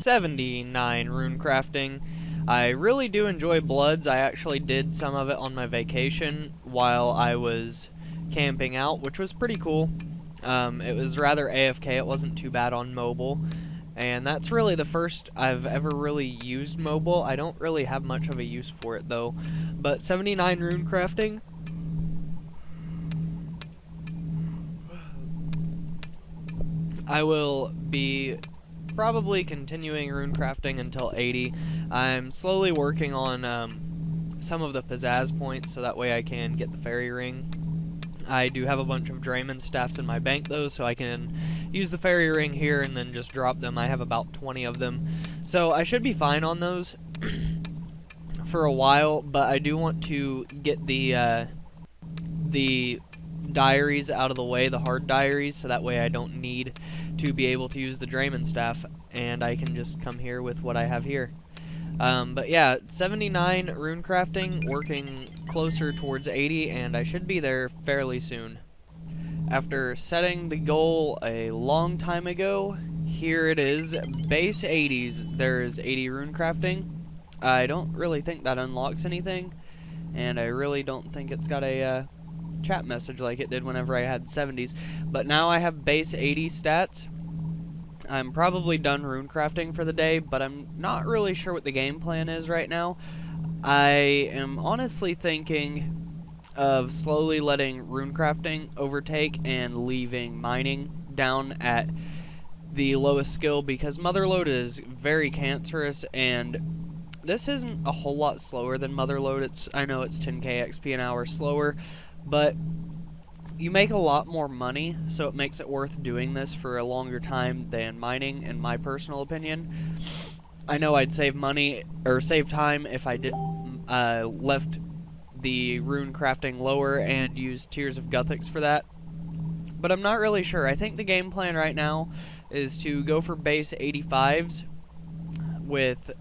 79 rune crafting. I really do enjoy Bloods. I actually did some of it on my vacation while I was camping out, which was pretty cool. It was rather AFK, it wasn't too bad on mobile. And that's really the first I've ever really used mobile. I don't really have much of a use for it though. But 79 rune crafting, I will be probably continuing rune crafting until 80. I'm slowly working on some of the pizzazz points so that way I can get the fairy ring. I do have a bunch of Draymond staffs in my bank though, so I can use the fairy ring here and then just drop them. I have about 20 of them, so I should be fine on those for a while, but I do want to get the diaries out of the way, the hard diaries, so that way I don't need to be able to use the Draymond staff, and I can just come here with what I have here. But yeah, 79 rune crafting, working closer towards 80, and I should be there fairly soon. After setting the goal a long time ago, here it is, base 80s. There's 80 rune crafting. I don't really think that unlocks anything, and I really don't think it's got a chat message like it did whenever I had 70s. But now I have base 80 stats. I'm probably done rune crafting for the day, but I'm not really sure what the game plan is right now. I am honestly thinking of slowly letting rune crafting overtake and leaving mining down at the lowest skill, because Motherlode is very cancerous, and this isn't a whole lot slower than Motherlode. I know it's 10k XP an hour slower, but you make a lot more money, so it makes it worth doing this for a longer time than mining, in my personal opinion. I know I'd save money, or save time, if I did left the rune crafting lower and used Tears of Guthix for that, but I'm not really sure. I think the game plan right now is to go for base 85s with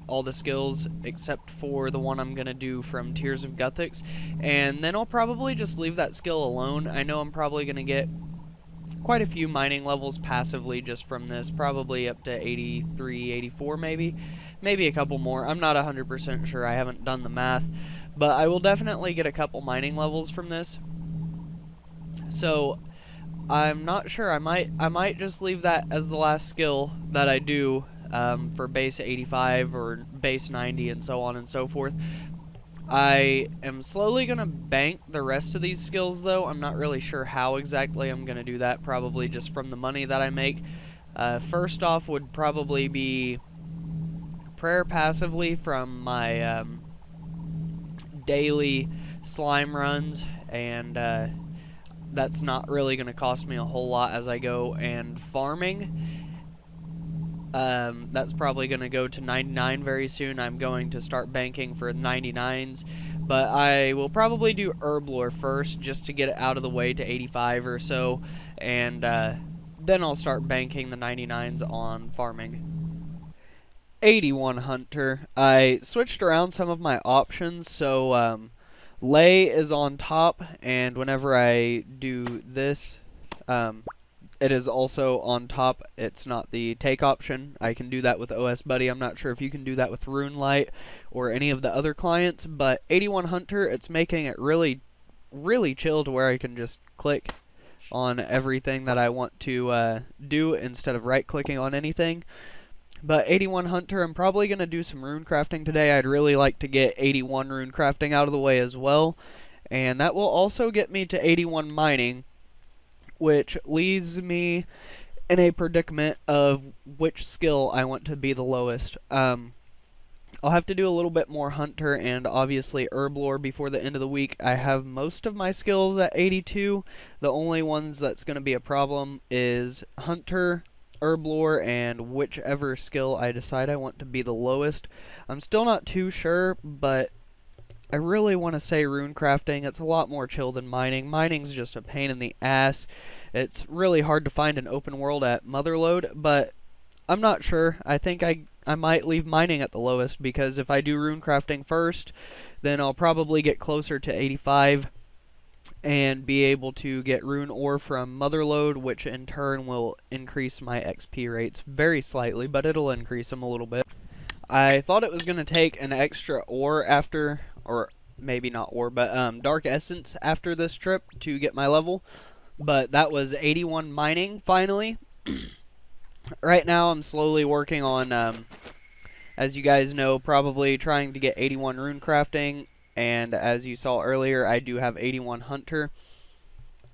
all the skills except for the one I'm gonna do from Tears of Guthix, and then I'll probably just leave that skill alone. I know I'm probably gonna get quite a few mining levels passively just from this, probably up to 83, 84 maybe a couple more. I'm not 100% sure, I haven't done the math, but I will definitely get a couple mining levels from this. So I'm not sure, I might just leave that as the last skill that I do for base 85 or base 90 and so on and so forth. I am slowly going to bank the rest of these skills though. I'm not really sure how exactly I'm going to do that, probably just from the money that I make. First off would probably be prayer passively from my daily slime runs, and that's not really going to cost me a whole lot as I go, and farming. That's probably going to go to 99 very soon. I'm going to start banking for 99s, but I will probably do herb lore first just to get it out of the way to 85 or so, and then I'll start banking the 99s on farming. 81 Hunter. I switched around some of my options, so lay is on top, and whenever I do this, it is also on top. It's not the take option. I can do that with OS Buddy. I'm not sure if you can do that with RuneLite or any of the other clients, but 81 Hunter, it's making it really, really chill to where I can just click on everything that I want to do instead of right-clicking on anything. But 81 Hunter, I'm probably going to do some rune crafting today. I'd really like to get 81 rune crafting out of the way as well, and that will also get me to 81 mining, which leaves me in a predicament of which skill I want to be the lowest. I'll have to do a little bit more Hunter and obviously herb lore before the end of the week. I have most of my skills at 82. The only ones that's going to be a problem is Hunter, herb lore, and whichever skill I decide I want to be the lowest. I'm still not too sure, but I really want to say rune crafting. It's a lot more chill than mining. Mining's just a pain in the ass. It's really hard to find an open world at Motherlode, but I'm not sure. I think I might leave mining at the lowest, because if I do rune crafting first, then I'll probably get closer to 85, and be able to get rune ore from Motherlode, which in turn will increase my XP rates very slightly, but it'll increase them a little bit. I thought it was going to take an extra ore after, or maybe not ore, but dark essence after this trip to get my level, but that was 81 mining finally. Right now I'm slowly working on, as you guys know, probably trying to get 81 rune crafting, and as you saw earlier, I do have 81 hunter.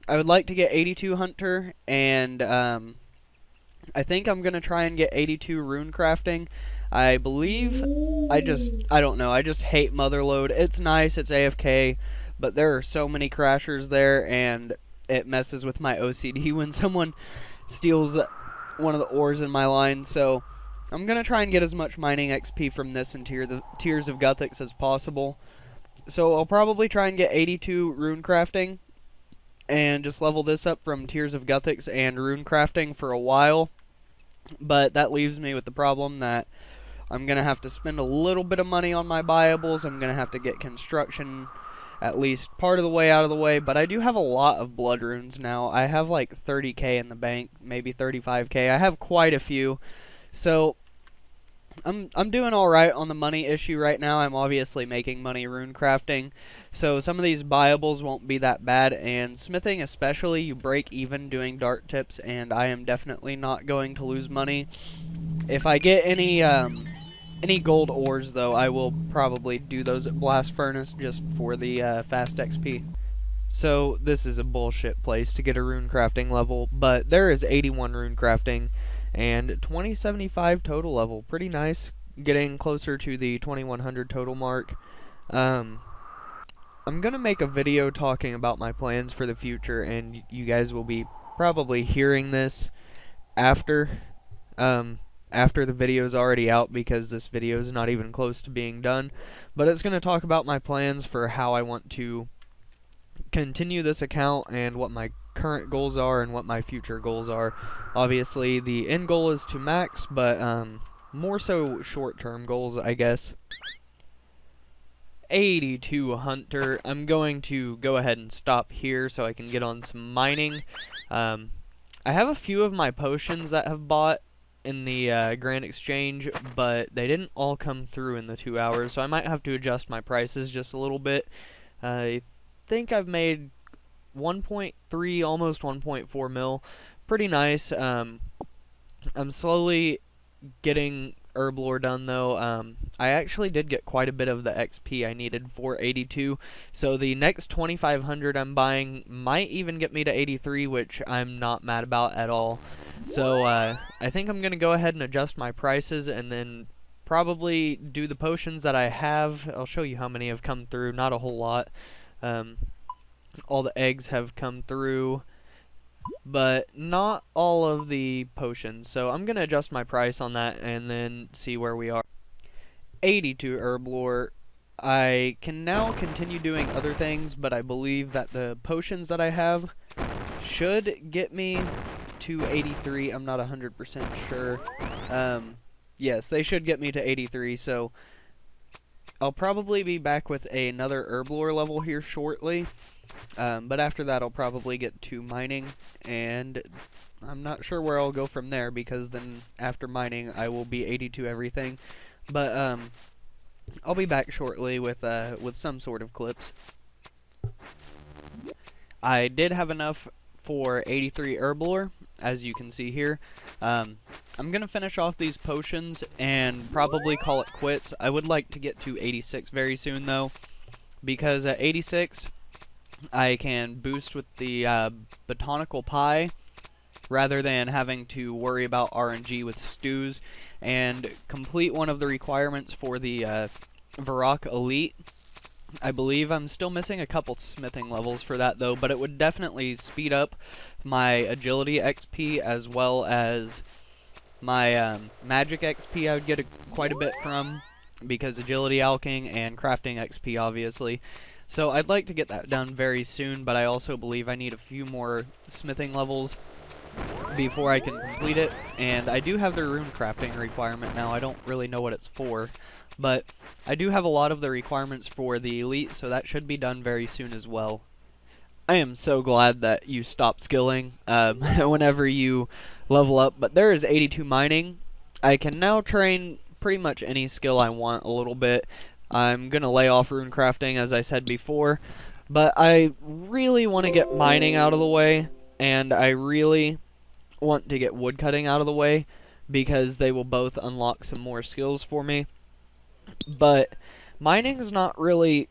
I would like to get 82 hunter, and I think I'm going to try and get 82 rune crafting. I believe, I don't know, I just hate Motherlode. It's nice, it's AFK, but there are so many crashers there, and it messes with my OCD when someone steals one of the ores in my line. So I'm going to try and get as much mining XP from this and Tears of Guthix as possible. So I'll probably try and get 82 rune crafting, and just level this up from Tears of Guthix and rune crafting for a while. But that leaves me with the problem that I'm going to have to spend a little bit of money on my buyables. I'm going to have to get construction at least part of the way out of the way. But I do have a lot of blood runes now. I have like 30k in the bank, maybe 35k. I have quite a few. So I'm doing alright on the money issue right now. I'm obviously making money rune crafting. So some of these buyables won't be that bad. And smithing especially, you break even doing dart tips. And I am definitely not going to lose money. If I get any gold ores, though, I will probably do those at Blast Furnace just for the fast XP. So this is a bullshit place to get a rune crafting level, but there is 81 rune crafting and 2075 total level. Pretty nice, getting closer to the 2100 total mark. I'm gonna make a video talking about my plans for the future, and you guys will be probably hearing this after the video is already out, because this video is not even close to being done. But it's going to talk about my plans for how I want to continue this account and what my current goals are and what my future goals are. Obviously the end goal is to max, but more so short-term goals, I guess. 82 hunter. I'm going to go ahead and stop here so I can get on some mining. I have a few of my potions that have bought in the Grand Exchange, but they didn't all come through in the 2 hours, so I might have to adjust my prices just a little bit. I think I've made 1.3, almost 1.4 mil. Pretty nice. I'm slowly getting Herblore done, though. I actually did get quite a bit of the XP I needed for 82, so the next 2500 I'm buying might even get me to 83, which I'm not mad about at all. So I think I'm going to go ahead and adjust my prices, and then probably do the potions that I have. I'll show you how many have come through. Not a whole lot. All the eggs have come through, but not all of the potions. So I'm going to adjust my price on that and then see where we are. 82 Herblore. I can now continue doing other things, but I believe that the potions that I have should get me to 83. I'm not 100% sure. Yes, they should get me to 83, so I'll probably be back with another Herblore level here shortly. But after that, I'll probably get to mining, and I'm not sure where I'll go from there, because then after mining, I will be 82 everything. But I'll be back shortly with some sort of clips. I did have enough for 83 Herblore, as you can see here. I'm gonna finish off these potions and probably call it quits. I would like to get to 86 very soon, though, because at 86, I can boost with the botanical pie rather than having to worry about RNG with stews, and complete one of the requirements for the Varrock Elite. I believe I'm still missing a couple smithing levels for that, though, but it would definitely speed up my agility XP as well as my magic XP. I would get quite a bit from, because agility alching and crafting XP, obviously. So I'd like to get that done very soon, but I also believe I need a few more smithing levels before I can complete it. And I do have the rune crafting requirement now. I don't really know what it's for, but I do have a lot of the requirements for the elite, so that should be done very soon as well. I am so glad that you stopped skilling whenever you level up, but there is 82 mining. I can now train pretty much any skill I want a little bit. I'm going to lay off rune crafting, as I said before, but I really want to get mining out of the way, and I really want to get woodcutting out of the way, because they will both unlock some more skills for me. But mining is not really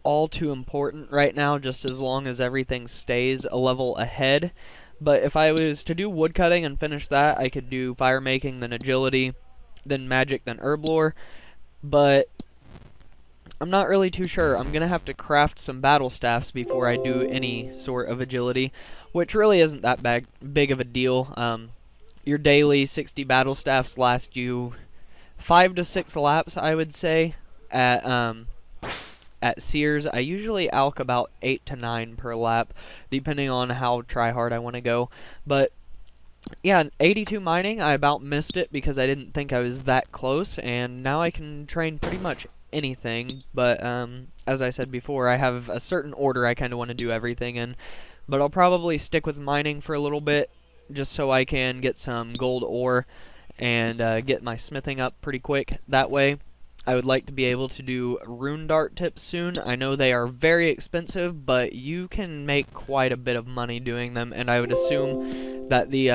all too important right now, just as long as everything stays a level ahead. But if I was to do woodcutting and finish that, I could do fire making, then agility, then magic, then herb lore. But I'm not really too sure. I'm gonna have to craft some battle staffs before I do any sort of agility, which really isn't that big of a deal. Your daily 60 battle staffs last you 5 to 6 laps, I would say. At Sears, I usually alch about 8 to 9 per lap, depending on how try hard I want to go. But yeah, 82 mining, I about missed it because I didn't think I was that close, and now I can train pretty much anything. But as I said before, I have a certain order I kind of want to do everything in. But I'll probably stick with mining for a little bit, just so I can get some gold ore and get my smithing up pretty quick that way. I would like to be able to do rune dart tips soon. I know they are very expensive, but you can make quite a bit of money doing them, and I would assume that the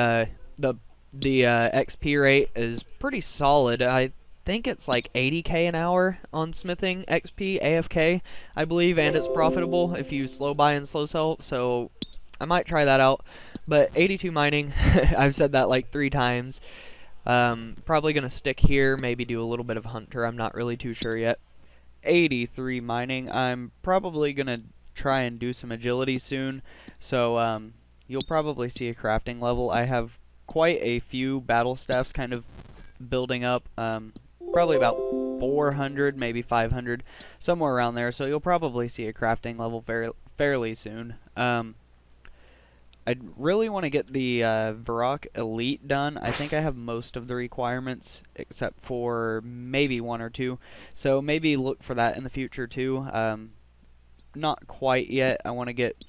XP rate is pretty solid. I think it's like 80k an hour on smithing XP AFK, I believe, and it's profitable if you slow buy and slow sell, so I might try that out. But 82 mining, I've said that like 3 times. Probably gonna stick here, maybe do a little bit of hunter, I'm not really too sure yet. 83 mining, I'm probably gonna try and do some agility soon, so you'll probably see a crafting level. I have quite a few battle staffs kind of building up, probably about 400, maybe 500, somewhere around there, so you'll probably see a crafting level fairly soon. I really want to get the Varrock Elite done. I think I have most of the requirements, except for maybe 1 or 2. So maybe look for that in the future too. Not quite yet. I want to get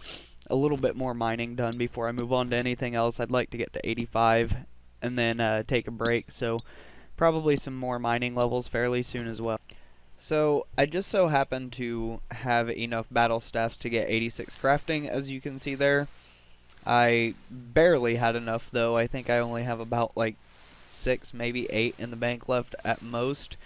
a little bit more mining done before I move on to anything else. I'd like to get to 85 and then take a break. So probably some more mining levels fairly soon as well. So I just so happen to have enough battle staffs to get 86 crafting, as you can see there. I barely had enough though. I think I only have about like 6, maybe 8 in the bank left at most.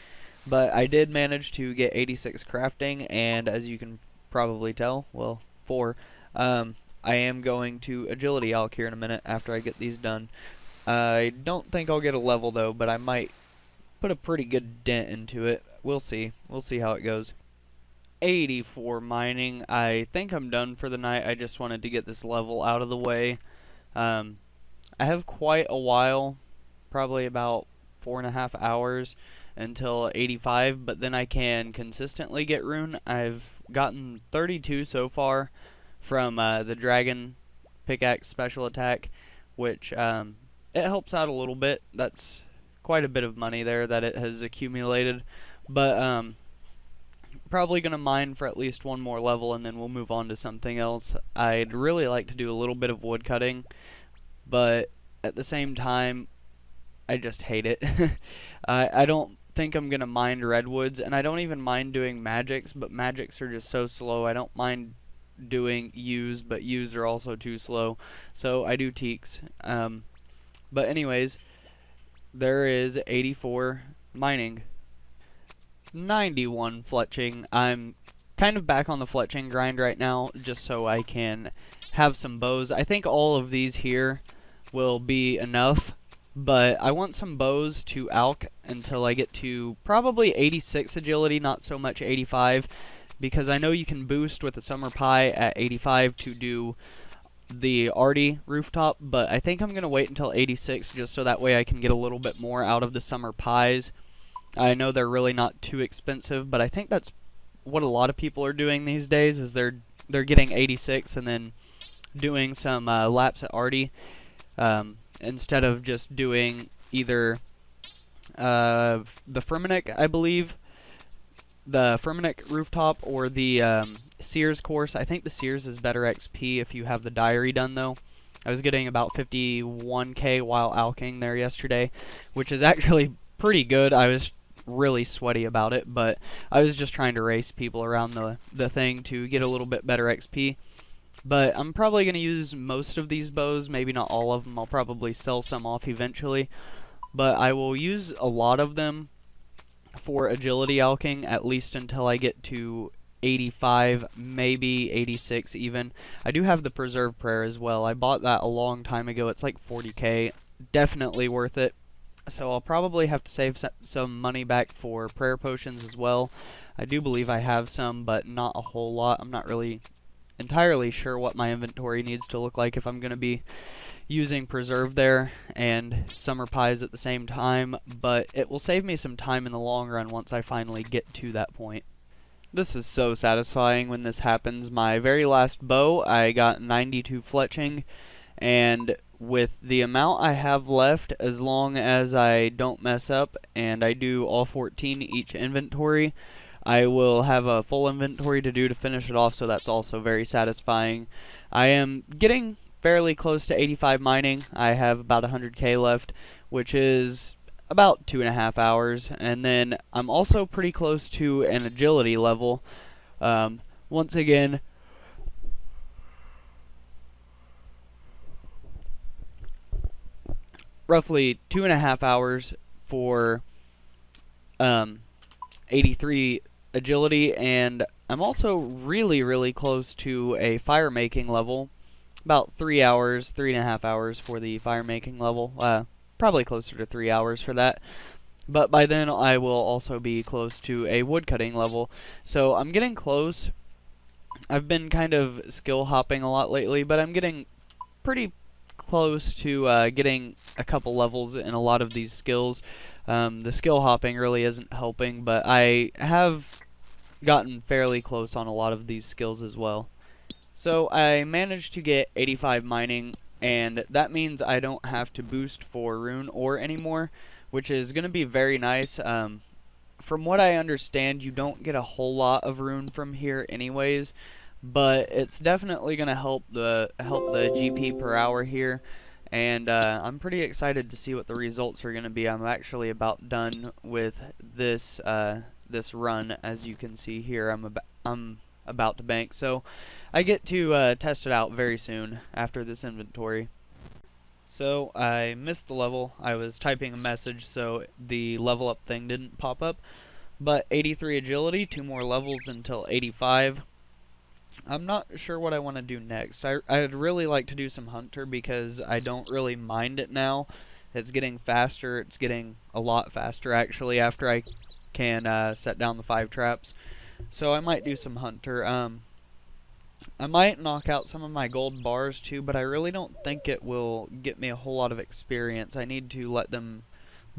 But I did manage to get 86 crafting, and as you can probably tell, well, 4, I am going to agility alch here in a minute after I get these done. I don't think I'll get a level though, but I might put a pretty good dent into it. We'll see. We'll see how it goes. 84 mining. I think I'm done for the night. I just wanted to get this level out of the way. I have quite a while, probably about 4.5 hours until 85, but then I can consistently get rune. I've gotten 32 so far from the dragon pickaxe special attack, which it helps out a little bit. That's quite a bit of money there that it has accumulated, but probably going to mine for at least 1 more level, and then we'll move on to something else. I'd really like to do a little bit of wood cutting, but at the same time, I just hate it. I don't think I'm going to mind redwoods, and I don't even mind doing magics, but magics are just so slow. I don't mind doing U's, but U's are also too slow, so I do teaks. But anyways, there is 84 mining. 91 fletching. I'm kind of back on the fletching grind right now, just so I can have some bows. I think all of these here will be enough, but I want some bows to alch until I get to probably 86 agility, not so much 85, because I know you can boost with the summer pie at 85 to do the arty rooftop, but I think I'm going to wait until 86 just so that way I can get a little bit more out of the summer pies. I know they're really not too expensive, but I think that's what a lot of people are doing these days, is they're getting 86 and then doing some laps at arty, instead of just doing either the Firminic, I believe, the Firminic rooftop, or the Sears course. I think the Sears is better XP if you have the diary done, though. I was getting about 51k while alking there yesterday, which is actually pretty good. I was really sweaty about it, but I was just trying to race people around the thing to get a little bit better XP. But I'm probably going to use most of these bows, maybe not all of them. I'll probably sell some off eventually, but I will use a lot of them for agility alking, at least until I get to 85, maybe 86 even. I do have the Preserve Prayer as well. I bought that a long time ago. It's like 40k. Definitely worth it. So I'll probably have to save some money back for prayer potions as well. I do believe I have some, but not a whole lot. I'm not really entirely sure what my inventory needs to look like if I'm going to be using Preserve there and Summer Pies at the same time, but it will save me some time in the long run once I finally get to that point. This is so satisfying when this happens. My very last bow, I got 92 fletching, and with the amount I have left, as long as I don't mess up and I do all 14 each inventory, I will have a full inventory to do to finish it off, so that's also very satisfying. I am getting fairly close to 85 mining. I have about 100k left, which is about 2.5 hours, and then I'm also pretty close to an agility level. Once again, roughly 2.5 hours for 83 agility, and I'm also really close to a fire making level. About 3 hours, 3.5 hours for the fire making level. Probably closer to 3 hours for that. But by then I will also be close to a woodcutting level. So I'm getting close. I've been kind of skill hopping a lot lately, but I'm getting pretty close to getting a couple levels in a lot of these skills. The skill hopping really isn't helping, but I have gotten fairly close on a lot of these skills as well. So I managed to get 85 mining, and that means I don't have to boost for rune ore anymore, which is going to be very nice. From what I understand, you don't get a whole lot of rune from here anyways, but it's definitely going to help the GP per hour here, and I'm pretty excited to see what the results are going to be. I'm actually about done with this this run, as you can see here. I'm about to bank, so I get to test it out very soon after this inventory. So I missed the level. I was typing a message, so the level up thing didn't pop up. But 83 agility, 2 more levels until 85. I'm not sure what I want to do next. I'd really like to do some hunter because I don't really mind it now. It's getting faster. It's getting a lot faster actually after I can set down the 5 traps. So I might do some hunter. I might knock out some of my gold bars too, but I really don't think it will get me a whole lot of experience. I need to let them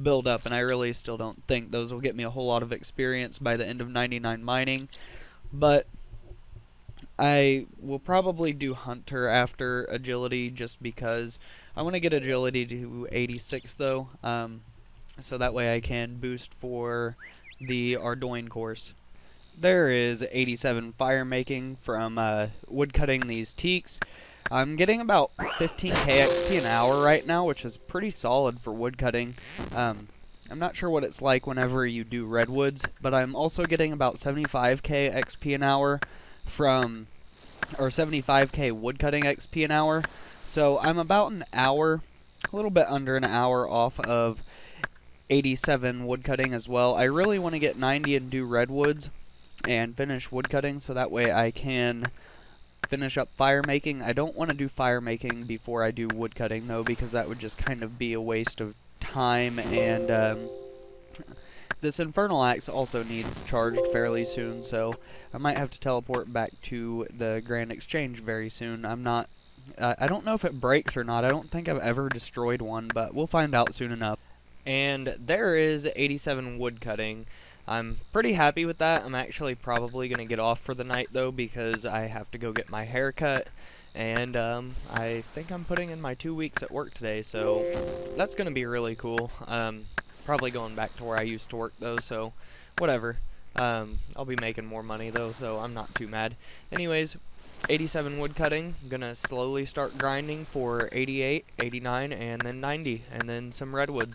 build up, and I really still don't think those will get me a whole lot of experience by the end of 99 mining. But I will probably do hunter after agility just because I want to get agility to 86 though, so that way I can boost for the Ardoin course. There is 87 fire making from woodcutting these teaks. I'm getting about 15k XP an hour right now, which is pretty solid for woodcutting. I'm not sure what it's like whenever you do redwoods, but I'm also getting about 75k XP an hour from, or 75k woodcutting XP an hour. So I'm about an hour, a little bit under an hour off of 87 woodcutting as well. I really want to get 90 and do redwoods and finish woodcutting, so that way I can finish up fire making. I don't want to do fire making before I do woodcutting though, because that would just kind of be a waste of time, and this infernal axe also needs charged fairly soon, so I might have to teleport back to the Grand Exchange very soon. I don't know if it breaks or not. I don't think I've ever destroyed one, but we'll find out soon enough. And there is 87 woodcutting. I'm pretty happy with that. I'm actually probably going to get off for the night though, because I have to go get my hair cut, and I think I'm putting in my 2 weeks at work today, so that's going to be really cool. Probably going back to where I used to work though, so whatever. I'll be making more money though, so I'm not too mad. Anyways, 87 wood cutting. I'm gonna slowly start grinding for 88, 89, and then 90, and then some redwoods.